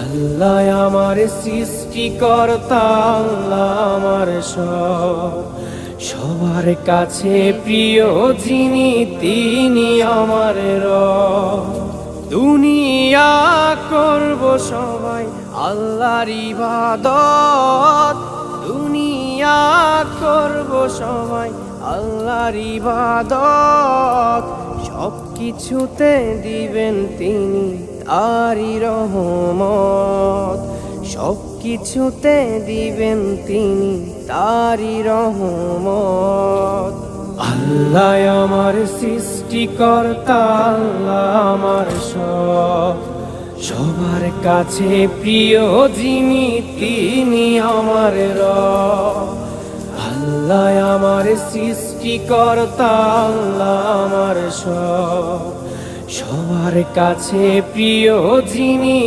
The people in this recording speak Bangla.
আল্লাহ আমার সৃষ্টিকর্তা, আল্লাহ আমার সব, সবার কাছে প্রিয় যিনি তিনি আমার রব। দুনিয়া করব সবাই আল্লাহর ইবাদত, দুনিয়া করব সবাই আল্লাহর ইবাদত, সব কিছুতে দিবেন তিনি তারই রহমত, সব কিছুতে দিবেন তিনি তারই রহমত। আল্লাহ আমার সৃষ্টিকর্তা, আল্লাহ আমার সব, সবার কাছে প্রিয় যিনি তিনি আমার রব। আল্লাহ আমার সৃষ্টিকর্তা, আল্লাহ আমার সব, সবার কাছে প্রিয় যিনি